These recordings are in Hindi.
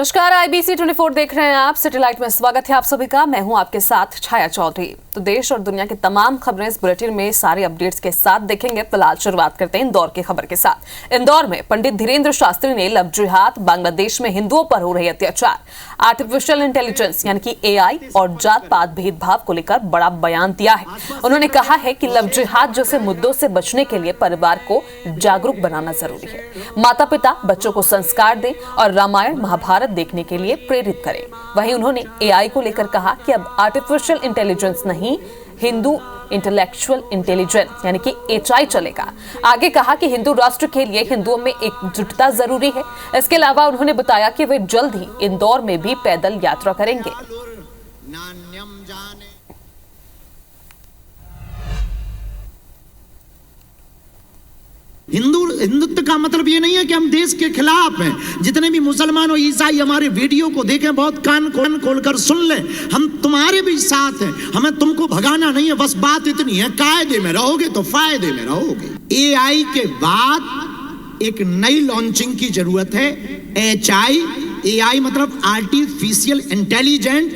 नमस्कार, IBC 24 देख रहे हैं आप। सैटेलाइट में स्वागत है आप सभी का। मैं हूं आपके साथ छाया चौधरी। तो देश और दुनिया की तमाम खबरें इस बुलेटिन में सारे अपडेट्स के साथ देखेंगे। फिलहाल शुरुआत करते हैं इंदौर की खबर के साथ। इंदौर में पंडित धीरेन्द्र शास्त्री ने लव जिहाद, बांग्लादेश में हिंदुओं पर हो रहे अत्याचार, आर्टिफिशियल इंटेलिजेंस यानी कि AI और जात पात भेदभाव को लेकर बड़ा बयान दिया है। उन्होंने कहा है कि लव जिहाद जैसे मुद्दों से बचने के लिए परिवार को जागरूक बनाना जरूरी है। माता पिता बच्चों को संस्कार दें और रामायण महाभारत देखने के लिए प्रेरित करें। वहीं उन्होंने AI को लेकर कहा कि अब आर्टिफिशियल इंटेलिजेंस नहीं, हिंदू इंटेलेक्चुअल इंटेलिजेंस यानी कि HI चलेगा। आगे कहा कि हिंदू राष्ट्र के लिए हिंदुओं में एकजुटता जरूरी है। इसके अलावा उन्होंने बताया कि वे जल्द ही इंदौर में भी पैदल यात्रा करेंगे। हिंदुत्व का मतलब ये नहीं है कि हम देश के खिलाफ हैं। जितने भी मुसलमान और ईसाई हमारे वीडियो को देखें, बहुत कान खोलकर सुन लें, हम तुम्हारे भी साथ हैं। हमें तुमको भगाना नहीं है, बस बात इतनी है, कायदे में रहोगे तो फायदे में रहोगे। AI के बाद एक नई लॉन्चिंग की जरूरत है, HI। AI मतलब आर्टिफिशियल इंटेलिजेंट,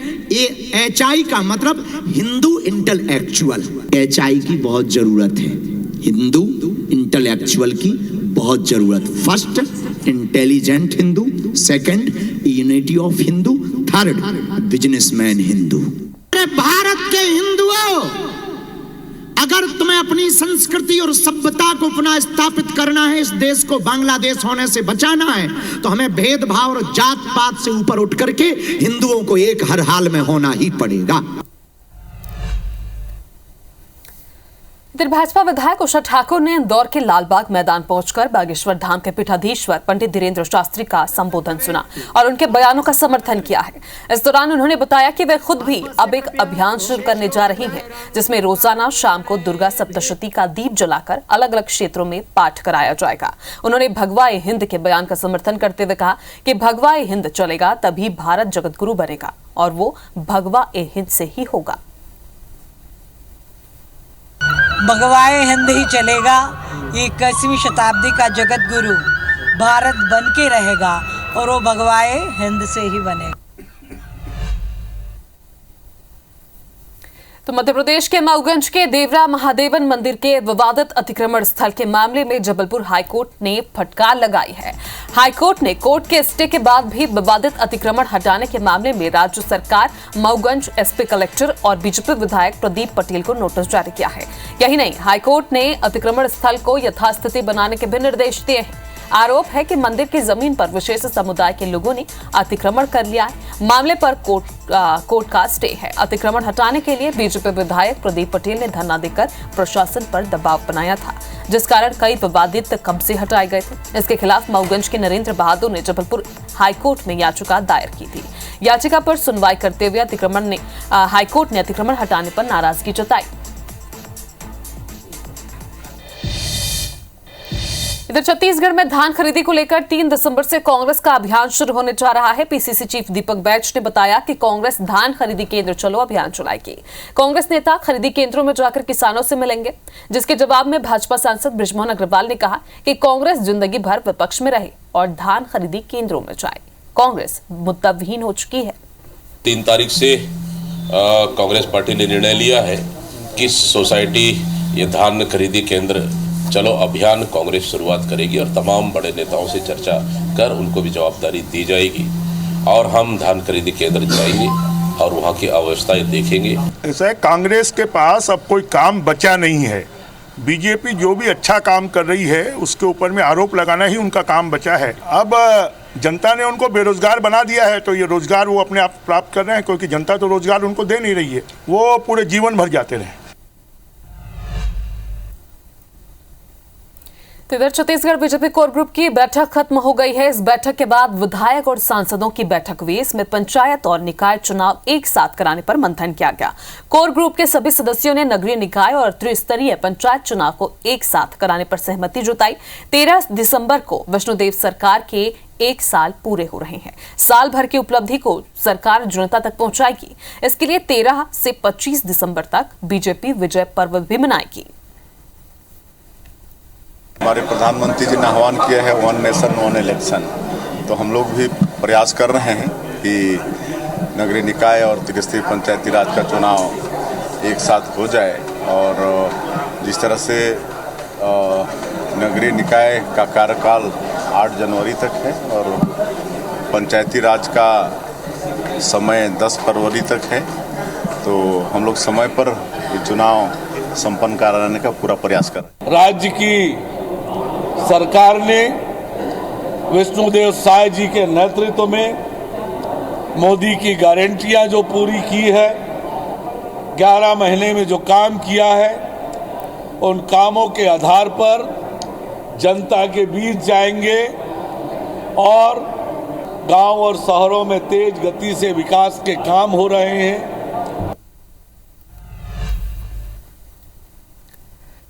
HI का मतलब हिंदू इंटेलेक्चुअल। HI की बहुत जरूरत है, हिंदू इंटेलेक्चुअल की बहुत जरूरत। First intelligent Hindu, second unity of Hindu, third businessman Hindu. अरे भारत के हिंदुओं, अगर तुम्हें अपनी संस्कृति और सभ्यता को पुनः स्थापित करना है, इस देश को बांग्लादेश होने से बचाना है, तो हमें भेदभाव और जात पात से ऊपर उठ करके हिंदुओं को एक हर हाल में होना ही पड़ेगा। इधर भाजपा विधायक उषा ठाकुर ने इंदौर के लालबाग मैदान पहुंचकर बागेश्वर धाम के पीठाधीश्वर पंडित धीरेन्द्र शास्त्री का संबोधन सुना और उनके बयानों का समर्थन किया है। इस दौरान उन्होंने बताया कि वे खुद भी अब एक अभियान शुरू करने जा रही हैं, जिसमें रोजाना शाम को दुर्गा सप्तशती का दीप जलाकर अलग अलग क्षेत्रों में पाठ कराया जाएगा। उन्होंने भगवा ए हिंद के बयान का समर्थन करते हुए कहा कि भगवा ए हिंद चलेगा तभी भारत जगतगुरु बनेगा और वो भगवा ए हिंद से ही होगा। भगवाए हिंद ही चलेगा, 21वीं शताब्दी का जगत गुरु भारत बन के रहेगा और वो भगवाए हिंद से ही बनेगा। तो मध्य प्रदेश के मऊगंज के देवरा महादेवन मंदिर के विवादित अतिक्रमण स्थल के मामले में जबलपुर हाईकोर्ट ने फटकार लगाई है। हाईकोर्ट ने कोर्ट के स्टे के बाद भी विवादित अतिक्रमण हटाने के मामले में राज्य सरकार, मऊगंज SP कलेक्टर और बीजेपी विधायक प्रदीप पटेल को नोटिस जारी किया है। यही नहीं, हाईकोर्ट ने अतिक्रमण स्थल को यथास्थिति बनाने के भी निर्देश दिए हैं। आरोप है कि मंदिर की जमीन पर विशेष समुदाय के लोगों ने अतिक्रमण कर लिया है। मामले पर कोर्ट का स्टे है। अतिक्रमण हटाने के लिए बीजेपी विधायक प्रदीप पटेल ने धरना देकर प्रशासन पर दबाव बनाया था, जिस कारण कई विवादित कब्जे हटाए गए थे। इसके खिलाफ मऊगंज के नरेंद्र बहादुर ने जबलपुर हाईकोर्ट में याचिका दायर की थी। याचिका पर सुनवाई करते हुए हाईकोर्ट ने अतिक्रमण हटाने पर नाराजगी जताई। इधर छत्तीसगढ़ में धान खरीदी को लेकर 3 दिसंबर से कांग्रेस का अभियान शुरू होने जा रहा है। PCC चीफ दीपक बैच ने बताया कि कांग्रेस धान खरीदी केंद्र चलो अभियान चलाएगी। कांग्रेस नेता खरीदी केंद्रों में जाकर किसानों से मिलेंगे, जिसके जवाब में भाजपा सांसद बृजमोहन अग्रवाल ने कहा कि कांग्रेस जिंदगी भर विपक्ष में रहे और धान खरीदी केंद्रों में जाए। कांग्रेस मुद्दाविहीन हो चुकी है। 3 तारीख से कांग्रेस पार्टी ने निर्णय लिया है कि सोसाइटी ये धान खरीदी केंद्र चलो अभियान कांग्रेस शुरुआत करेगी और तमाम बड़े नेताओं से चर्चा कर उनको भी जवाबदारी दी जाएगी और हम धान खरीदी केंद्र जाएंगे और वहाँ की अवस्थाएं देखेंगे। ऐसा है, कांग्रेस के पास अब कोई काम बचा नहीं है। बीजेपी जो भी अच्छा काम कर रही है उसके ऊपर में आरोप लगाना ही उनका काम बचा है। अब जनता ने उनको बेरोजगार बना दिया है, तो ये रोजगार वो अपने आप प्राप्त कर रहे हैं, क्योंकि जनता तो रोजगार उनको दे नहीं रही है। वो पूरे जीवन भर जाते रहे। तो इधर छत्तीसगढ़ बीजेपी कोर ग्रुप की बैठक खत्म हो गई है। इस बैठक के बाद विधायक और सांसदों की बैठक हुई। इसमें पंचायत और निकाय चुनाव एक साथ कराने पर मंथन किया गया। कोर ग्रुप के सभी सदस्यों ने नगरीय निकाय और त्रिस्तरीय पंचायत चुनाव को एक साथ कराने पर सहमति जताई। 13 दिसंबर को विष्णुदेव सरकार के 1 साल पूरे हो रहे हैं। साल भर की उपलब्धि को सरकार जनता तक पहुंचाएगी। इसके लिए 13 से 25 दिसंबर तक बीजेपी विजय पर्व भी मनाएगी। हमारे प्रधानमंत्री जी ने आह्वान किया है 1 नेशन 1 इलेक्शन, तो हम लोग भी प्रयास कर रहे हैं कि नगरीय निकाय और त्रिस्तरीय पंचायती राज का चुनाव एक साथ हो जाए। और जिस तरह से नगरीय निकाय का कार्यकाल 8 जनवरी तक है और पंचायती राज का समय 10 फरवरी तक है, तो हम लोग समय पर ये चुनाव संपन्न कराने का पूरा प्रयास कर रहे हैं। राज्य की सरकार ने विष्णुदेव साय जी के नेतृत्व में मोदी की गारंटियां जो पूरी की है, 11 महीने में जो काम किया है, उन कामों के आधार पर जनता के बीच जाएंगे और गांव और शहरों में तेज गति से विकास के काम हो रहे हैं।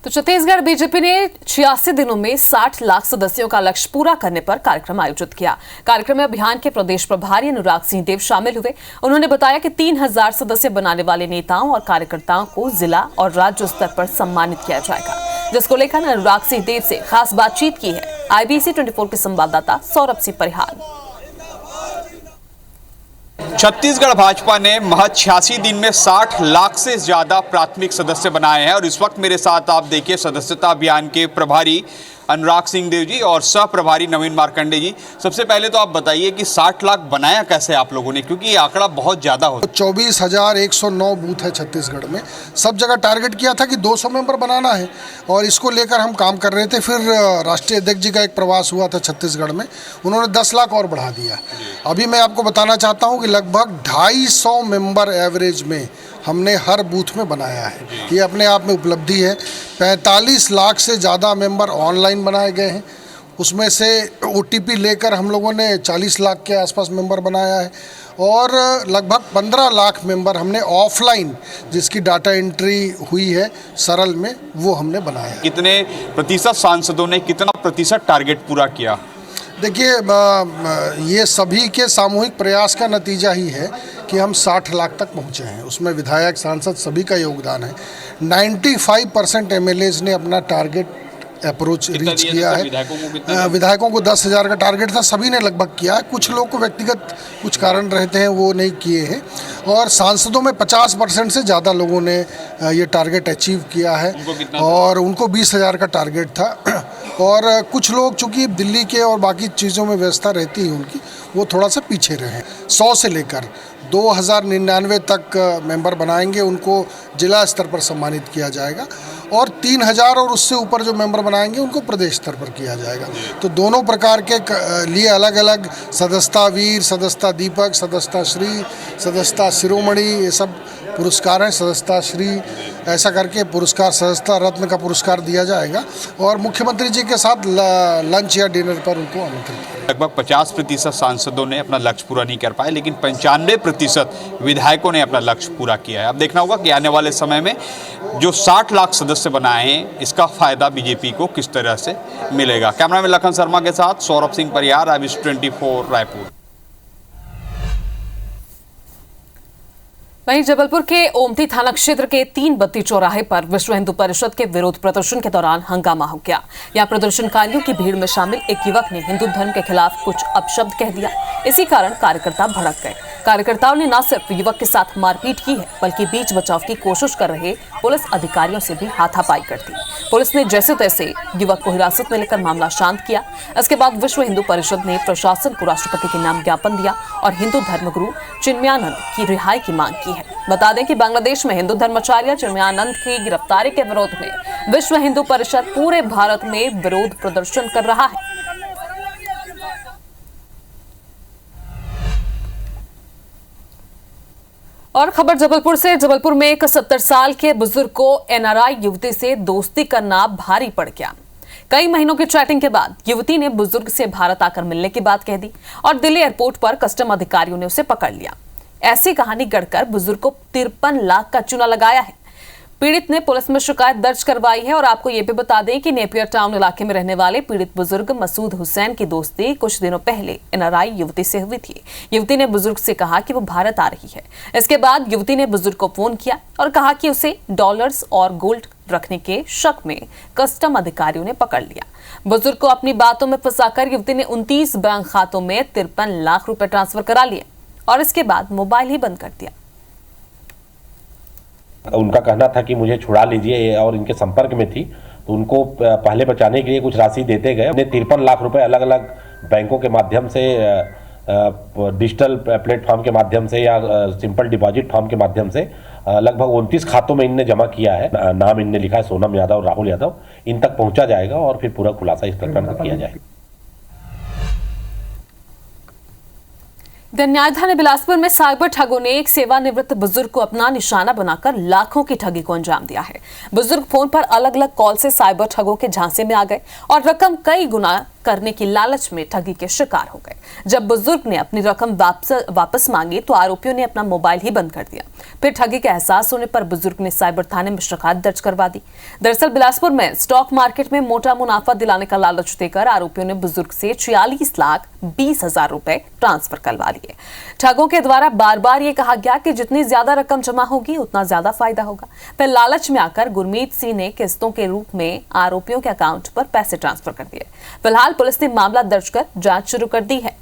तो छत्तीसगढ़ बीजेपी ने 86 दिनों में 60 लाख सदस्यों का लक्ष्य पूरा करने पर कार्यक्रम आयोजित किया। कार्यक्रम में अभियान के प्रदेश प्रभारी अनुराग सिंह देव शामिल हुए। उन्होंने बताया कि 3000 सदस्य बनाने वाले नेताओं और कार्यकर्ताओं को जिला और राज्य स्तर पर सम्मानित किया जाएगा, जिसको लेकर अनुराग सिंह देव से खास बातचीत की है IBC 24 के संवाददाता सौरभ सिंह परिहार। छत्तीसगढ़ भाजपा ने महज 86 दिन में 60 लाख से ज्यादा प्राथमिक सदस्य बनाए हैं। और इस वक्त मेरे साथ आप देखिए सदस्यता अभियान के प्रभारी अनुराग सिंह देव जी और सह प्रभारी नवीन मार्कंडे जी। सबसे पहले तो आप बताइए कि 60 लाख बनाया कैसे आप लोगों ने, क्योंकि ये आंकड़ा बहुत ज़्यादा होता है। 24,109 बूथ है छत्तीसगढ़ में। सब जगह टारगेट किया था कि 200 मेंबर बनाना है और इसको लेकर हम काम कर रहे थे। फिर राष्ट्रीय अध्यक्ष जी का एक प्रवास हुआ था छत्तीसगढ़ में, उन्होंने 10 लाख और बढ़ा दिया। अभी मैं आपको बताना चाहता हूँ कि लगभग 250 मेंबर एवरेज में हमने हर बूथ में बनाया है। ये अपने आप में उपलब्धि है। 45 लाख से ज़्यादा मेंबर ऑनलाइन बनाए गए हैं। उसमें से OTP लेकर हम लोगों ने 40 लाख के आसपास मेंबर बनाया है और लगभग 15 लाख मेंबर हमने ऑफलाइन, जिसकी डाटा एंट्री हुई है सरल में, वो हमने बनाया है। कितने प्रतिशत सांसदों ने कितना प्रतिशत टारगेट पूरा किया? देखिए, ये सभी के सामूहिक प्रयास का नतीजा ही है कि हम 60 लाख तक पहुँचे हैं। उसमें विधायक, सांसद सभी का योगदान है। 95% MLAs ने अपना टारगेट अप्रोच रीच किया है। विधायकों को 10,000 का टारगेट था, सभी ने लगभग किया है। कुछ लोग को व्यक्तिगत कुछ कारण रहते हैं, वो नहीं किए हैं। और सांसदों में 50% से ज़्यादा लोगों ने ये टारगेट अचीव किया है और उनको 20,000 का टारगेट था। और कुछ लोग चूँकि दिल्ली के और बाकी चीज़ों में व्यवस्था रहती है उनकी, वो थोड़ा सा पीछे रहे। 100 से लेकर 2099 तक मेंबर बनाएंगे, उनको जिला स्तर पर सम्मानित किया जाएगा और 3000 और उससे ऊपर जो मेंबर बनाएंगे उनको प्रदेश स्तर पर किया जाएगा। तो दोनों प्रकार के लिए अलग अलग सदस्यता वीर, सदस्यता दीपक, सदस्यता श्री, सदस्यता शिरोमणि, ये सब पुरस्कार हैं। सदस्यता श्री ऐसा करके पुरस्कार, सदस्यता रत्न का पुरस्कार दिया जाएगा और मुख्यमंत्री जी के साथ लंच या डिनर पर उनको आमंत्रित करेंगे। लगभग 50% सांसदों ने अपना लक्ष्य पूरा नहीं कर पाए, लेकिन 95% विधायकों ने अपना लक्ष्य पूरा किया है। अब देखना होगा कि आने वाले समय में जो 60 लाख सदस्य बनाए हैं, इसका फायदा बीजेपी को किस तरह से मिलेगा। कैमरामैन लखन शर्मा के साथ सौरभ सिंह परिहार, IBC 24 रायपुर। वहीं जबलपुर के ओमती थाना क्षेत्र के 3 बत्ती चौराहे पर विश्व हिंदू परिषद के विरोध प्रदर्शन के दौरान हंगामा हो गया। यहां प्रदर्शनकारियों की भीड़ में शामिल एक युवक ने हिंदू धर्म के खिलाफ कुछ अपशब्द कह दिया। इसी कारण कार्यकर्ता भड़क गए। कार्यकर्ताओं ने न सिर्फ युवक के साथ मारपीट की है, बल्कि बीच बचाव की कोशिश कर रहे पुलिस अधिकारियों से भी हाथापाई कर दी। पुलिस ने जैसे तैसे युवक को हिरासत में लेकर मामला शांत किया। इसके बाद विश्व हिंदू परिषद ने प्रशासन को राष्ट्रपति के नाम ज्ञापन दिया और हिंदू धर्मगुरु चिन्मयानंद की रिहाई की मांग की है। बता दें कि बांग्लादेश में हिंदू धर्माचार्य चिन्मयानंद की गिरफ्तारी के विरोध में विश्व हिंदू परिषद पूरे भारत में विरोध प्रदर्शन कर रहा है। और खबर जबलपुर से। जबलपुर में एक 70 साल के बुजुर्ग को NRI युवती से दोस्ती करना भारी पड़ गया। कई महीनों की चैटिंग के बाद युवती ने बुजुर्ग से भारत आकर मिलने की बात कह दी और दिल्ली एयरपोर्ट पर कस्टम अधिकारियों ने उसे पकड़ लिया। ऐसी कहानी गढ़कर बुजुर्ग को 53 लाख का चूना लगाया है। पीड़ित ने पुलिस में शिकायत दर्ज करवाई है और आपको ये भी बता दें कि नेपियर टाउन इलाके में रहने वाले पीड़ित बुजुर्ग मसूद हुसैन की दोस्ती कुछ दिनों पहले NRI युवती से हुई थी। युवती ने बुजुर्ग से कहा कि वो भारत आ रही है। इसके बाद युवती ने बुजुर्ग को फोन किया और कहा कि उसे डॉलर्स और गोल्ड रखने के शक में कस्टम अधिकारियों ने पकड़ लिया। बुजुर्ग को अपनी बातों में फंसाकर युवती ने 29 बैंक खातों में 53 लाख रुपए ट्रांसफर करा लिए और इसके बाद मोबाइल ही बंद कर दिया। उनका कहना था कि मुझे छुड़ा लीजिए और इनके संपर्क में थी, तो उनको पहले बचाने के लिए कुछ राशि देते गए। हमने 53 लाख रुपए अलग अलग बैंकों के माध्यम से, डिजिटल प्लेटफॉर्म के माध्यम से या सिंपल डिपॉजिट फॉर्म के माध्यम से लगभग 29 खातों में इनने जमा किया है। नाम इनने लिखा है सोनम यादव और राहुल यादव। इन तक पहुंचा जाएगा और फिर पूरा खुलासा इस प्रकरण का किया जाएगा। न्यायधानी बिलासपुर में साइबर ठगों ने एक सेवानिवृत्त बुजुर्ग को अपना निशाना बनाकर लाखों की ठगी को अंजाम दिया है। बुजुर्ग फोन पर अलग अलग कॉल से साइबर ठगों के झांसे में आ गए और रकम कई गुना करने की लालच में ठगी के शिकार हो गए। जब बुजुर्ग ने अपनी रकम वापस मांगी तो आरोपियों ने अपना मोबाइल ही बंद कर दिया। फिर ठगी का एहसास होने पर बुजुर्ग ने साइबर थाने में शिकायत दर्ज करवा दी। दरअसल बिलासपुर में स्टॉक मार्केट में मोटा मुनाफा दिलाने का लालच देकर आरोपियों ने बुजुर्ग से 46,20,000 रुपए ट्रांसफर करवा लिए। ठगों के द्वारा बार बार ये कहा गया कि जितनी ज्यादा रकम जमा होगी उतना ज्यादा फायदा होगा। फिर लालच में आकर गुरमीत सिंह ने किस्तों के रूप में आरोपियों के अकाउंट पर पैसे ट्रांसफर कर दिए। फिलहाल पुलिस ने मामला दर्ज कर जांच शुरू कर दी है।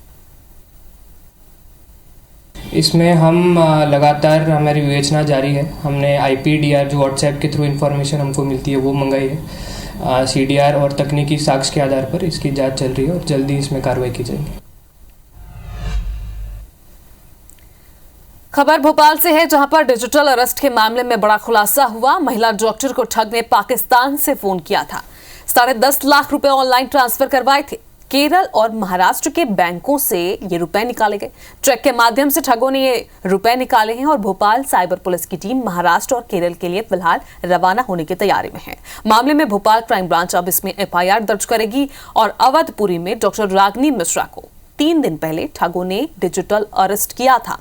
इसमें हम लगातार हमारी विवेचना जारी है। हमने IPDR जो व्हाट्सएप के थ्रू इंफॉर्मेशन हमको मिलती है वो मंगाई है। CDR और तकनीकी साक्ष्य के आधार पर इसकी जांच चल रही है और जल्दी इसमें कार्रवाई की जाएगी। खबर भोपाल से है, जहां पर डिजिटल अरेस्ट के मामले में बड़ा खुलासा हुआ। महिला डॉक्टर को ठग ने पाकिस्तान से फोन किया था, 10.5 लाख रुपए ऑनलाइन ट्रांसफर करवाए थे। केरल और महाराष्ट्र के बैंकों से ये रुपए निकाले गए। ट्रैक के माध्यम से ठगों ने ये रुपए निकाले हैं और भोपाल साइबर पुलिस की टीम महाराष्ट्र और केरल के लिए फिलहाल रवाना होने की तैयारी में है। मामले में भोपाल क्राइम ब्रांच अब इसमें FIR दर्ज करेगी और अवधपुरी में डॉक्टर रागिनी मिश्रा को 3 दिन पहले ठगों ने डिजिटल अरेस्ट किया था।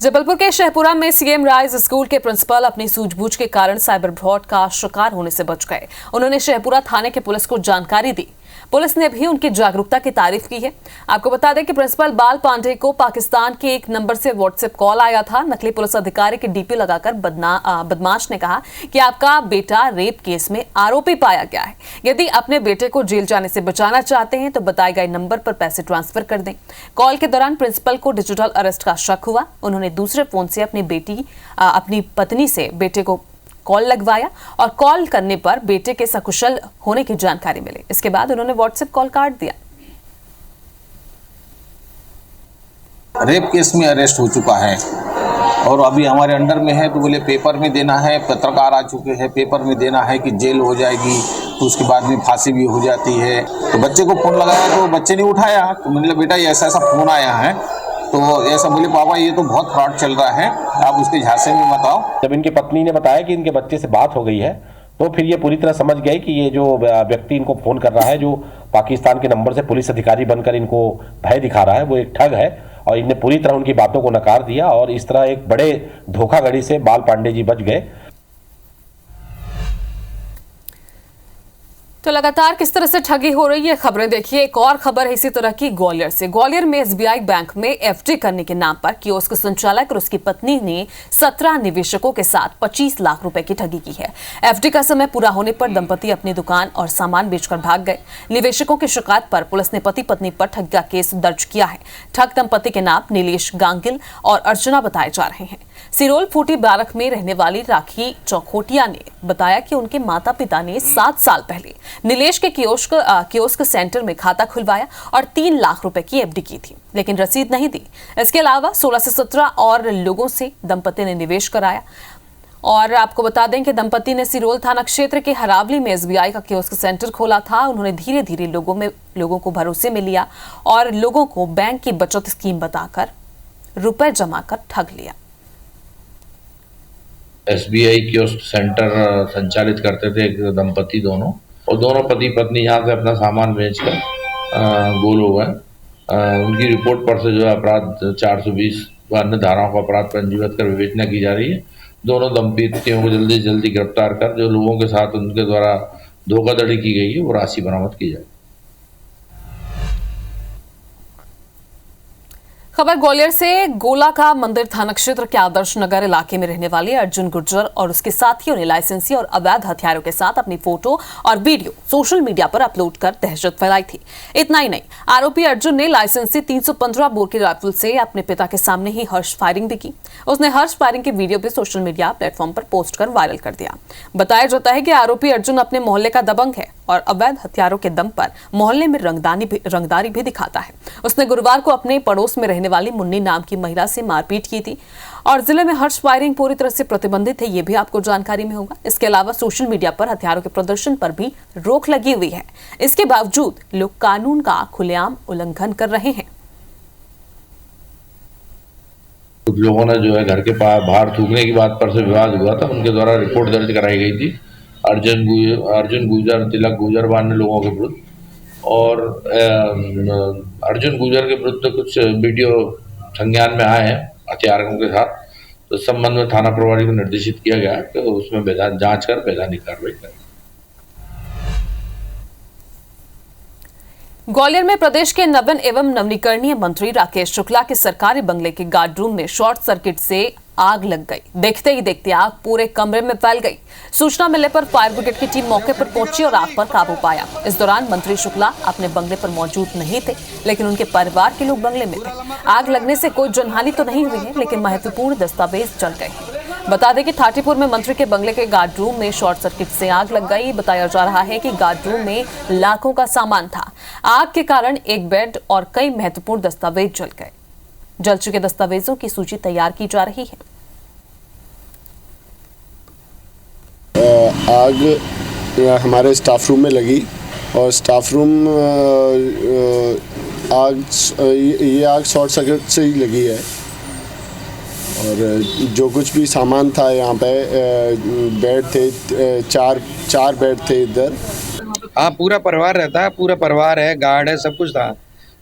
जबलपुर के शहपुरा में CM राइज स्कूल के प्रिंसिपल अपनी सूझबूझ के कारण साइबर फ्रॉड का शिकार होने से बच गए। उन्होंने शहपुरा थाने के पुलिस को जानकारी दी। पुलिस ने भी उनकी जागरूकता की तारीफ की है। आपको बता दें कि प्रिंसिपल बाल पांडे को पाकिस्तान के एक नंबर से व्हाट्सएप कॉल आया था। नकली पुलिस अधिकारी की DP लगाकर बदमाश ने कहा कि आपका बेटा रेप केस में आरोपी पाया गया है। यदि अपने बेटे को जेल जाने से बचाना चाहते हैं तो बताए गए नंबर पर पैसे ट्रांसफर कर दें। कॉल के दौरान प्रिंसिपल को डिजिटल अरेस्ट का शक हुआ। उन्होंने दूसरे फोन से अपनी पत्नी से बेटे को कॉल लगवाया और कॉल करने पर बेटे के सकुशल होने की जानकारी मिली। इसके बाद उन्होंने व्हाट्सएप कॉल काट दिया। रेप केस में अरेस्ट हो चुका है और अभी हमारे अंडर में है, तो बोले पेपर में देना है। पत्रकार आ चुके हैं, पेपर में देना है कि जेल हो जाएगी, तो उसके बाद में फांसी भी हो जाती है। तो बच्चे को फ़ोन लगाया तो बच्चे ने उठाया, तो मैंने बेटा ये ऐसा फ़ोन आया है, तो ऐसा बोले पापा ये तो बहुत फ्रॉड चल रहा है, आप उसके झांसे में मत आओ। जब इनकी पत्नी ने बताया कि इनके बच्चे से बात हो गई है तो फिर ये पूरी तरह समझ गए कि ये जो व्यक्ति इनको फोन कर रहा है, जो पाकिस्तान के नंबर से पुलिस अधिकारी बनकर इनको भय दिखा रहा है, वो एक ठग है। और इनने पूरी तरह उनकी बातों को नकार दिया और इस तरह एक बड़े धोखाधड़ी से बाल पांडे जी बच गए। तो लगातार किस तरह से ठगी हो रही है खबरें देखिए। एक और खबर है इसी तरह की ग्वालियर से। ग्वालियर में SBI बैंक में FD करने के नाम पर कियोस्क संचालक और उसकी पत्नी ने 17 निवेशकों के साथ 25 लाख रुपए की ठगी की है। FD का समय पूरा होने पर दंपति अपनी दुकान और सामान बेचकर भाग गए। निवेशकों की शिकायत पर पुलिस ने पति पत्नी पर ठगी का केस दर्ज किया है। ठग दंपति के नाम नीलेश गांगिल और अर्चना बताए जा रहे हैं। सिरोल फूटी बारक में रहने वाली राखी चौखोटिया ने बताया कि उनके माता पिता ने 7 साल पहले नीलेश के कियोस्क सेंटर में खाता खुलवाया और 3 लाख रुपए की FD की थी, लेकिन रसीद नहीं दी। इसके अलावा 16 से 17 और लोगों से दंपति ने निवेश कराया। और आपको बता दें कि दंपति ने सिरोल थाना क्षेत्र के हरावली में SBI का कियोस्क सेंटर खोला था। उन्होंने धीरे धीरे लोगों को भरोसे में लिया और लोगों को बैंक की बचत स्कीम बताकर रुपए जमा कर ठग लिया। SBI कियोस्क सेंटर संचालित करते थे एक दंपति दोनों, और दोनों पति पत्नी यहाँ से अपना सामान बेचकर गोल हो गए। उनकी रिपोर्ट पर से जो है अपराध 420 व अन्य धाराओं का अपराध पंजीबद्ध कर विवेचना की जा रही है। दोनों दंपतियों को जल्दी से जल्दी गिरफ्तार कर जो लोगों के साथ उनके द्वारा धोखाधड़ी की गई है वो राशि बरामद की जाए। खबर ग्वालियर से। गोला का मंदिर थाना क्षेत्र के आदर्श नगर इलाके में रहने वाले अर्जुन गुर्जर और उसके साथियों ने लाइसेंसी और अवैध हथियारों के साथ अपनी फोटो और वीडियो सोशल मीडिया पर अपलोड कर दहशत फैलाई थी। इतना ही नहीं, आरोपी अर्जुन ने लाइसेंसी 315 बोर की राइफल से अपने पिता के सामने ही हर्ष फायरिंग भी की। उसने हर्ष फायरिंग की वीडियो भी सोशल मीडिया प्लेटफॉर्म पर पोस्ट कर वायरल कर दिया। बताया जाता है कि आरोपी अर्जुन अपने मोहल्ले का दबंग है और अवैध हथियारों के दम पर मोहल्ले में रंगदारी भी दिखाता है। उसने गुरुवार को अपने पड़ोस में रहने वाली मुन्नी नाम की महिला से मारपीट की थी और जिले में हर्ष फायरिंग पूरी तरह से प्रतिबंधित है, ये भी आपको जानकारी में होगा। इसके अलावा सोशल मीडिया पर हथियारों के प्रदर्शन पर भी रोक लगी हुई है। इसके बावजूद लोग कानून का खुलेआम उल्लंघन कर रहे हैं। कुछ लोगों ने जो है घर के बाहर थूकने की बात पर से विवाद हुआ था, उनके द्वारा रिपोर्ट दर्ज कराई गई थी अर्जुन गुर्जर, तिलक गुर्जर अन्य लोगों के विरुद्ध। और अर्जुन गुर्जर के विरुद्ध कुछ वीडियो संज्ञान में आए हैं हथियारों के साथ। तो इस संबंध में थाना प्रभारी को निर्देशित किया गया कि उसमें जांच कर वैधानिक कार्रवाई करें। ग्वालियर में प्रदेश के नवीन एवं नवनीकरणीय मंत्री राकेश शुक्ला के सरकारी बंगले के गार्ड रूम में शॉर्ट सर्किट से आग लग गई। देखते ही देखते आग पूरे कमरे में फैल गई। सूचना मिलने पर फायर ब्रिगेड की टीम मौके पर पहुंची और आग पर काबू पाया। इस दौरान मंत्री शुक्ला अपने बंगले पर मौजूद नहीं थे, लेकिन उनके परिवार के लोग बंगले में थे। आग लगने से कोई जनहानि तो नहीं हुई है, लेकिन महत्वपूर्ण दस्तावेज जल गए। बता दें कि थाटीपुर में मंत्री के बंगले के गार्ड रूम में शॉर्ट सर्किट से आग लग गई। बताया जा रहा है कि गार्ड रूम में लाखों का सामान था। आग के कारण एक बेड और कई महत्वपूर्ण दस्तावेज जल गए। जल चुके दस्तावेजों की सूची तैयार की जा रही है। आग हमारे स्टाफ रूम में लगी और स्टाफ रूम आग शॉर्ट सर्किट से ही लगी है। और जो कुछ भी सामान था यहाँ पे बेड थे, चार बेड थे इधर। हाँ, पूरा परिवार रहता है, पूरा परिवार है, गार्ड है, सब कुछ था।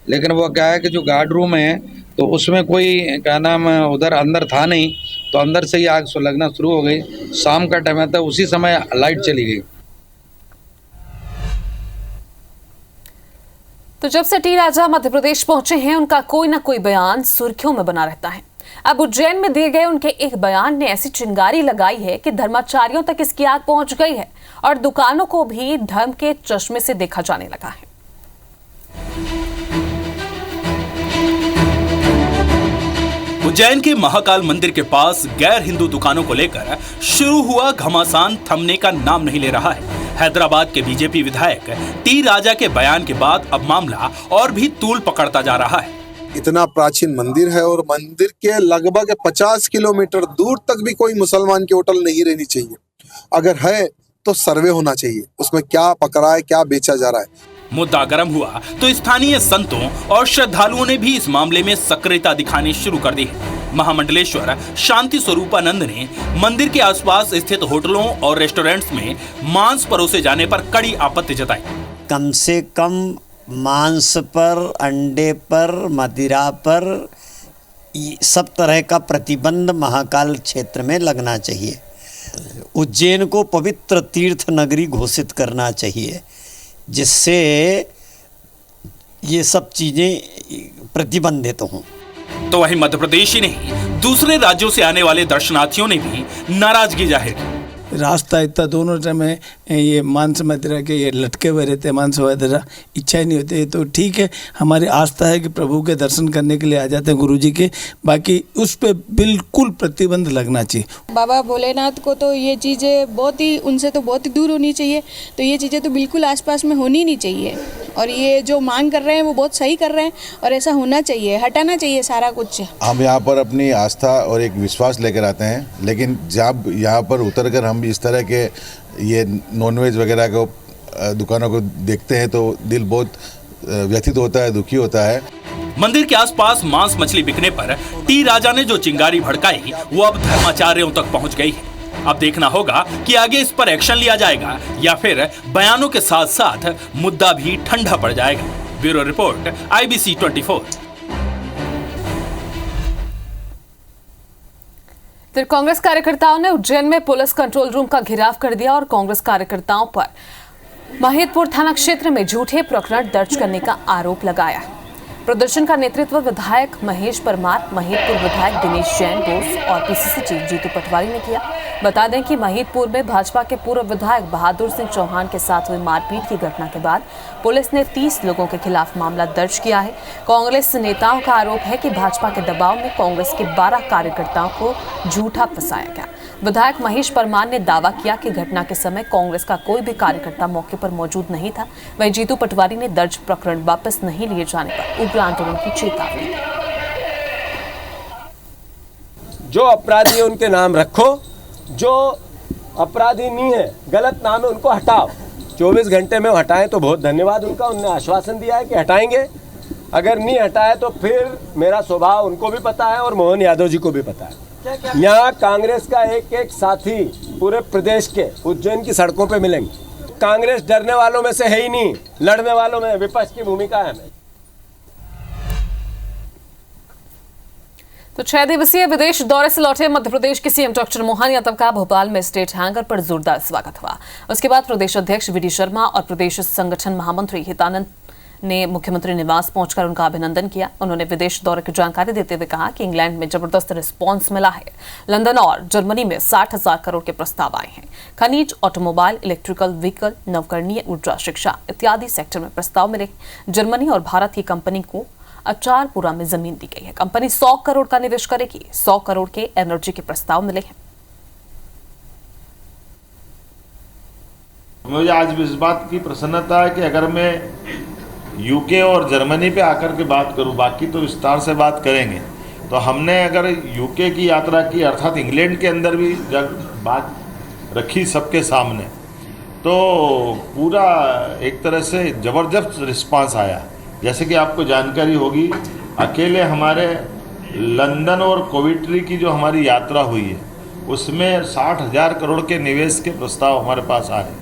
लेकिन वो क्या है कि जो गार्ड रूम है तो उसमें कोई क्या नाम उधर अंदर था नहीं, तो अंदर से ही आग लगना शुरू हो गई। शाम का टाइम था, उसी समय लाइट चली गई। तो जब से टी राजा मध्य प्रदेश पहुंचे हैं, उनका कोई ना कोई बयान सुर्खियों में बना रहता है। अब उज्जैन में दिए गए उनके एक बयान ने ऐसी चिंगारी लगाई है कि धर्माचार्यों तक इसकी आग पहुंच गई है और दुकानों को भी धर्म के चश्मे से देखा जाने लगा है। उज्जैन के महाकाल मंदिर के पास गैर हिंदू दुकानों को लेकर शुरू हुआ घमासान थमने का नाम नहीं ले रहा है। हैदराबाद के बीजेपी विधायक टी राजा के बयान के बाद अब मामला और भी तूल पकड़ता जा रहा है। इतना प्राचीन मंदिर है और मंदिर के लगभग 50 किलोमीटर दूर तक भी कोई मुसलमान की होटल नहीं रहनी चाहिए। अगर है तो सर्वे होना चाहिए, उसमें क्या पकड़ा है, क्या बेचा जा रहा है। मुद्दा गर्म हुआ तो स्थानीय संतों और श्रद्धालुओं ने भी इस मामले में सक्रियता दिखानी शुरू कर दी है। महामंडलेश्वर शांति स्वरूपानंद ने मंदिर के आसपास स्थित होटलों और रेस्टोरेंट्स में मांस परोसे जाने पर कड़ी आपत्ति जताई। कम से कम मांस पर, अंडे पर, मदिरा पर सब तरह का प्रतिबंध महाकाल क्षेत्र में लगना चाहिए। उज्जैन को पवित्र तीर्थ नगरी घोषित करना चाहिए, जिससे ये सब चीजें प्रतिबंधित हों। तो वहीं मध्य प्रदेश ही नहीं, दूसरे राज्यों से आने वाले दर्शनार्थियों ने भी नाराजगी जाहिर की। रास्ता इतना दोनों टाइम है, ये मांस मदिरा के ये लटके हुए रहते हैं, मांस मदिरा इच्छा ही नहीं होती। तो ठीक है, हमारी आस्था है कि प्रभु के दर्शन करने के लिए आ जाते हैं गुरुजी के, बाकी उस पर बिल्कुल प्रतिबंध लगना चाहिए। बाबा भोलेनाथ को तो ये चीज़ें बहुत ही, उनसे तो बहुत ही दूर होनी चाहिए। तो ये चीज़ें तो बिल्कुल आसपास में होनी नहीं चाहिए। और ये जो मांग कर रहे हैं वो बहुत सही कर रहे हैं और ऐसा होना चाहिए, हटाना चाहिए सारा कुछ। हम यहाँ पर अपनी आस्था और एक विश्वास लेकर आते हैं, लेकिन जब यहाँ पर उतर कर हम इस तरह के ये नॉनवेज वगैरह को दुकानों को देखते हैं तो दिल बहुत व्यथित होता है, दुखी होता है। मंदिर के आसपास मांस मछली बिकने पर टी राजा ने जो चिंगारी भड़काई वो अब धर्माचार्यों तक पहुंच गई है। अब देखना होगा कि आगे इस पर एक्शन लिया जाएगा या फिर बयानों के साथ साथ मुद्दा भी ठंडा पड़ जाएगा। Bureau report, IBC 24। फिर कांग्रेस कार्यकर्ताओं ने उज्जैन में पुलिस कंट्रोल रूम का घेराव कर दिया और कांग्रेस कार्यकर्ताओं पर महिदपुर थाना क्षेत्र में झूठे प्रकरण दर्ज करने का आरोप लगाया। प्रदर्शन का नेतृत्व विधायक महेश परमार, महिदपुर विधायक दिनेश जैन बोस और पीसीसी चीफ जीतू पटवारी ने किया। बता दें कि महिदपुर में भाजपा के पूर्व विधायक बहादुर सिंह चौहान के साथ हुई मारपीट की घटना के बाद पुलिस ने 30 लोगों के खिलाफ मामला दर्ज किया है। कांग्रेस नेताओं का आरोप है कि भाजपा के दबाव में कांग्रेस के 12 कार्यकर्ताओं को झूठा फंसाया गया। विधायक महेश परमार ने दावा किया कि घटना के समय कांग्रेस का कोई भी कार्यकर्ता मौके पर मौजूद नहीं था। वहीं जीतू पटवारी ने दर्ज प्रकरण वापस नहीं लिए जाने पर उग्र आंदोलन की चेतावनी दी। जो अपराधी है उनके नाम रखो, जो अपराधी नहीं है, गलत नाम है, उनको हटाओ। 24 घंटे में हटाएं तो बहुत धन्यवाद उनका, उन्होंने आश्वासन दिया है कि हटाएंगे। अगर नहीं हटाए तो फिर मेरा स्वभाव उनको भी पता है और मोहन यादव जी को भी पता है। यहाँ कांग्रेस का एक एक साथी पूरे प्रदेश के उज्जैन की सड़कों पे मिलेंगे। कांग्रेस डरने वालों में से है ही नहीं, लड़ने वालों में विपक्ष की भूमिका है। तो 6 दिवसीय विदेश दौरे से लौटे मध्य प्रदेश के सीएम डॉक्टर मोहन यादव का भोपाल में स्टेट हैंगर पर जोरदार स्वागत हुआ। उसके बाद प्रदेश अध्यक्ष वीडी शर्मा और प्रदेश संगठन महामंत्री हितानंद ने मुख्यमंत्री निवास पहुंचकर उनका अभिनंदन किया। उन्होंने विदेश दौरे की जानकारी देते हुए कहा कि इंग्लैंड में जबरदस्त रिस्पांस मिला है। लंदन और जर्मनी में 60,000 करोड़ के प्रस्ताव आए हैं। खनिज, ऑटोमोबाइल, इलेक्ट्रिकल व्हीकल, नवकरणीय ऊर्जा, शिक्षा इत्यादि सेक्टर में प्रस्ताव मिले। जर्मनी और भारत की कंपनी को अचारपुरा में जमीन दी गई है। कंपनी 100 करोड़ का निवेश करेगी। 100 करोड़ के एनर्जी के प्रस्ताव मिले हैं। मुझे आज इस बात की प्रसन्नता है कि अगर मैं यूके और जर्मनी पे आकर के बात करूं, बाकी तो विस्तार से बात करेंगे, तो हमने अगर यूके की यात्रा की अर्थात इंग्लैंड के अंदर भी जब बात रखी सबके सामने, तो पूरा एक तरह से ज़बरदस्त रिस्पांस आया। जैसे कि आपको जानकारी होगी, अकेले हमारे लंदन और कोविट्री की जो हमारी यात्रा हुई है उसमें 60,000 करोड़ के निवेश के प्रस्ताव हमारे पास आए।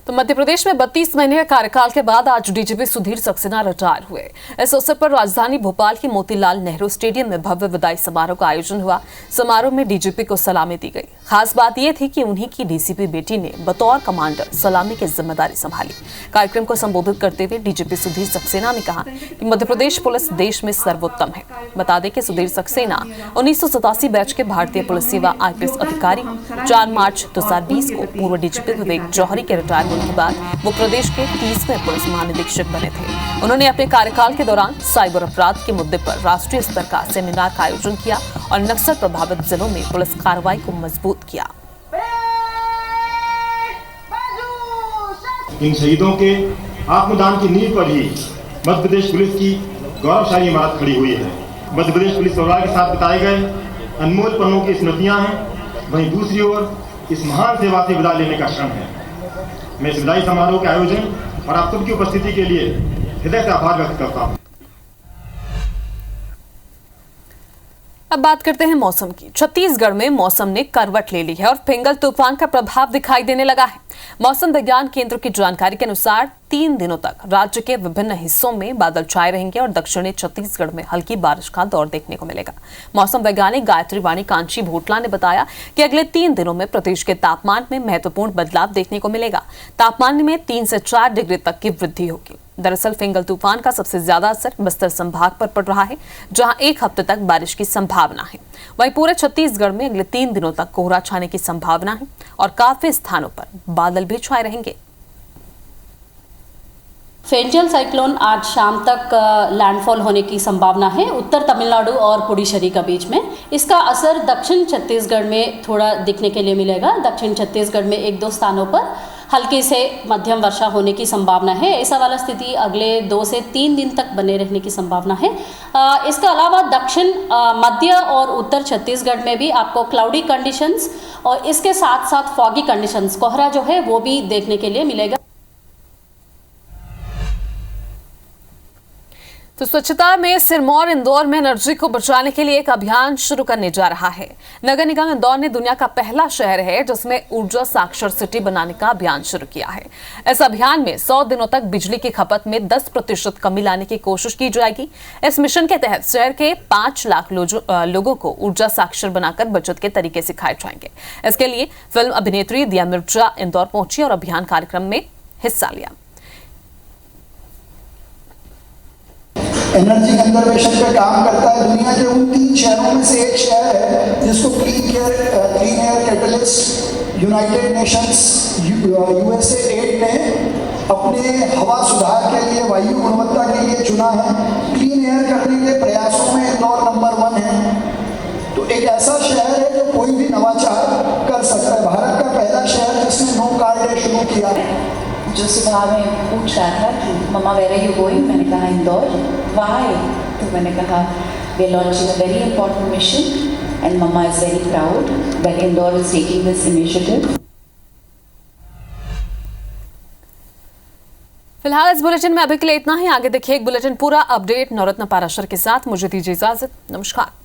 तो मध्य प्रदेश में 32 महीने के कार्यकाल के बाद आज डीजीपी सुधीर सक्सेना रिटायर हुए। इस अवसर पर राजधानी भोपाल के मोतीलाल नेहरू स्टेडियम में भव्य विदाई समारोह का आयोजन हुआ। समारोह में डीजीपी को सलामी दी गई। खास बात यह थी कि उन्हीं की डीसीपी बेटी ने बतौर कमांडर सलामी की जिम्मेदारी संभाली। कार्यक्रम को संबोधित करते हुए डीजीपी सुधीर सक्सेना ने कहा कि मध्य प्रदेश पुलिस देश में सर्वोत्तम है। बता दें कि सुधीर सक्सेना 1987 बैच के भारतीय पुलिस सेवा IPS अधिकारी। 4 मार्च 2020 को पूर्व डीजीपी विवेक जौहरी के रिटायर होने के बाद वो प्रदेश के 30वें पुलिस महानिरीक्षक बने थे। उन्होंने अपने कार्यकाल के दौरान साइबर अपराध के मुद्दे पर राष्ट्रीय स्तर का सेमिनार का आयोजन किया और नक्सल प्रभावित जिलों में पुलिस कार्रवाई को मजबूत किया। इन शहीदों के आत्मदान की नींव पर ही मध्य प्रदेश पुलिस की गौरवशाली इमारत खड़ी हुई है। मध्य प्रदेश पुलिस परिवार के साथ बिताए गए अनमोल पलों की स्मृतियां हैं, वहीं दूसरी ओर इस महान सेवा से विदा लेने का क्षण है। मैं इस विदाई समारोह के आयोजन और आप सबकी उपस्थिति के लिए हृदय से आभार व्यक्त करता हूं। अब बात करते हैं मौसम की। छत्तीसगढ़ में मौसम ने करवट ले ली है और फिंगल तूफान का प्रभाव दिखाई देने लगा है। मौसम विज्ञान केंद्र की जानकारी के अनुसार 3 दिनों तक राज्य के विभिन्न हिस्सों में बादल छाए रहेंगे और दक्षिणी छत्तीसगढ़ में हल्की बारिश का दौर देखने को मिलेगा। मौसम वैज्ञानिक गायत्री वाणी कांची भोटला ने बताया कि अगले 3 दिनों में प्रदेश के तापमान में महत्वपूर्ण बदलाव देखने को मिलेगा। तापमान में 3 से 4 डिग्री तक की वृद्धि होगी। दरअसल फिंगल तूफान का सबसे ज्यादा असर बस्तर संभाग पर पड़ रहा है, जहां 1 हफ्ते तक बारिश की संभावना है। वहीं पूरे छत्तीसगढ़ में अगले 3 दिनों तक कोहरा छाने की संभावना है और काफी स्थानों पर बादल भी छाए रहेंगे। फेंजल साइक्लोन आज शाम तक लैंडफॉल होने की संभावना है उत्तर तमिलनाडु और पुडुचेरी के बीच में। इसका असर दक्षिण छत्तीसगढ़ में थोड़ा दिखने के लिए मिलेगा। दक्षिण छत्तीसगढ़ में 1-2 स्थानों पर हल्की से मध्यम वर्षा होने की संभावना है। ऐसा वाला स्थिति अगले 2 से 3 दिन तक बने रहने की संभावना है। इसके अलावा दक्षिण मध्य और उत्तर छत्तीसगढ़ में भी आपको क्लाउडी कंडीशंस और इसके साथ साथ फॉगी कंडीशंस, कोहरा जो है वो भी देखने के लिए मिलेगा। तो स्वच्छता में सिरमौर इंदौर में एनर्जी को बचाने के लिए एक अभियान शुरू करने जा रहा है। नगर निगम इंदौर ने दुनिया का पहला शहर है जिसमें ऊर्जा साक्षर सिटी बनाने का अभियान शुरू किया है। इस अभियान में 100 दिनों तक बिजली की खपत में 10% कमी लाने की कोशिश की जाएगी। इस मिशन के तहत शहर के 5 लाख लोगों को ऊर्जा साक्षर बनाकर बचत के तरीके सिखाए जाएंगे। इसके लिए फिल्म अभिनेत्री दिया मिर्जा इंदौर पहुंची और अभियान कार्यक्रम में हिस्सा लिया। एनर्जी कंजर्वेशन पे काम करता है। दुनिया के उन 3 शहरों में से एक शहर है जिसको clean air catalyst United Nations USA 8 ने अपने हवा सुधार के लिए, वायु गुणवत्ता के लिए चुना है। क्लीन एयर करने के प्रयासों में इंदौर नंबर 1 है। तो एक ऐसा शहर है जो कोई भी नवाचार कर सकता है। भारत का पहला शहर जिसने नो कार डे शुरू किया है। जो सुबह में पूछ रहा था कि mama where are you going, मैंने कहा इंदौर। व्हाई? तो मैंने कहा we are launching a very important mission and mama is very proud that Indore is taking this initiative. फिलहाल इस बुलेटिन में अभी के लिए इतना ही। आगे देखिए एक बुलेटिन पूरा अपडेट नवरत्न पाराशर के साथ। मुझे दीजिए इजाजत। नमस्कार।